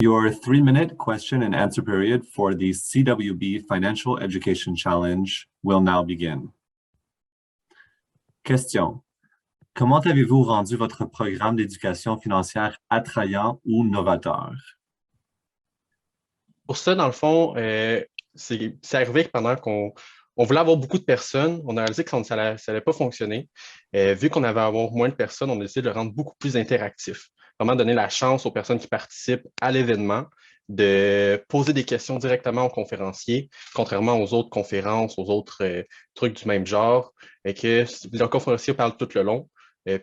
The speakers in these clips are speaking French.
Your 3-minute question and answer period for the CWB Financial Education Challenge will now begin. Question. Comment avez-vous rendu votre programme d'éducation financière attrayant ou novateur? Pour ça, dans le fond, c'est arrivé que pendant qu'on voulait avoir beaucoup de personnes, on a réalisé que ça n'allait pas fonctionner. Vu qu'on avait à avoir moins de personnes, on a décidé de le rendre beaucoup plus interactif. Vraiment donner la chance aux personnes qui participent à l'événement de poser des questions directement aux conférenciers, contrairement aux autres conférences, aux autres trucs du même genre, et que le conférencier parle tout le long,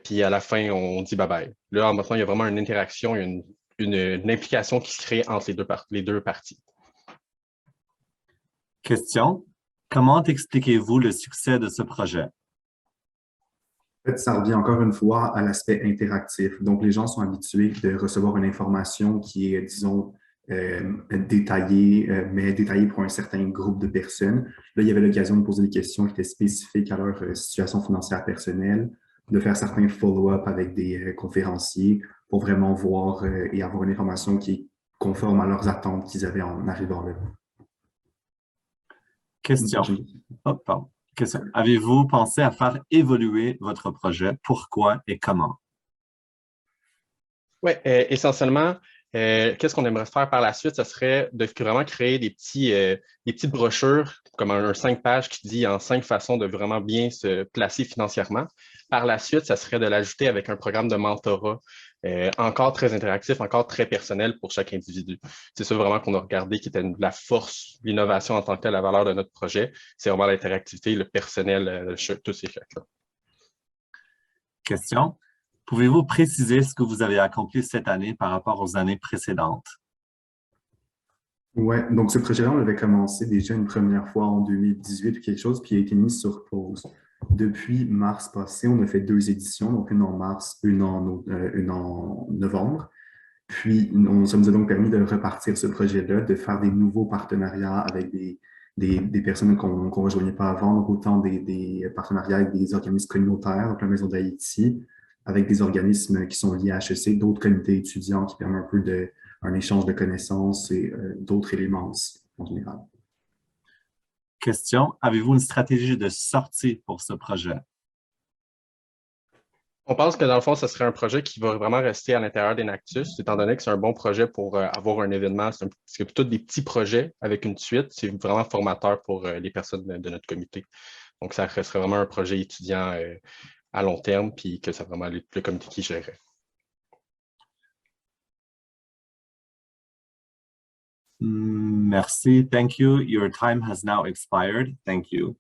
puis à la fin, on dit bye-bye. Là, maintenant, il y a vraiment une interaction, une implication qui se crée entre les deux parties. Question. Comment expliquez-vous le succès de ce projet? En fait, ça revient encore une fois à l'aspect interactif. Donc, les gens sont habitués de recevoir une information qui est, disons, détaillée, mais détaillée pour un certain groupe de personnes. Là, il y avait l'occasion de poser des questions qui étaient spécifiques à leur situation financière personnelle, de faire certains follow-up avec des conférenciers pour vraiment voir et avoir une information qui est conforme à leurs attentes qu'ils avaient en arrivant là. Question. Oh, pardon. Question. Avez-vous pensé à faire évoluer votre projet? Pourquoi et comment? Oui, essentiellement, qu'est-ce qu'on aimerait faire par la suite? Ce serait de vraiment créer des petites brochures, comme un 5 pages qui dit en 5 façons de vraiment bien se placer financièrement. Par la suite, ça serait de l'ajouter avec un programme de mentorat encore très interactif, encore très personnel pour chaque individu. C'est ça vraiment qu'on a regardé qui était la force, l'innovation en tant que telle, la valeur de notre projet. C'est vraiment l'interactivité, le personnel, tous ces faits-là. Question. Pouvez-vous préciser ce que vous avez accompli cette année par rapport aux années précédentes? Oui, donc ce projet-là, on l'avait commencé déjà une première fois en 2018 ou quelque chose, puis il a été mis sur pause. Depuis mars passé, on a fait 2 éditions, donc une en mars, une en novembre. Puis, ça nous a donc permis de repartir ce projet-là, de faire des nouveaux partenariats avec des personnes qu'on ne rejoignait pas avant, donc autant des partenariats avec des organismes communautaires, donc la Maison d'Haïti, avec des organismes qui sont liés à HEC, d'autres comités étudiants qui permettent un peu un échange de connaissances et d'autres éléments aussi, en général. Question. Avez-vous une stratégie de sortie pour ce projet? On pense que dans le fond, ce serait un projet qui va vraiment rester à l'intérieur d'Enactus, étant donné que c'est un bon projet pour avoir un événement. C'est plutôt des petits projets avec une suite. C'est vraiment formateur pour les personnes de notre comité. Donc, ça serait vraiment un projet étudiant à long terme, puis que c'est vraiment le comité qui gérerait. Merci. Thank you. Your time has now expired. Thank you.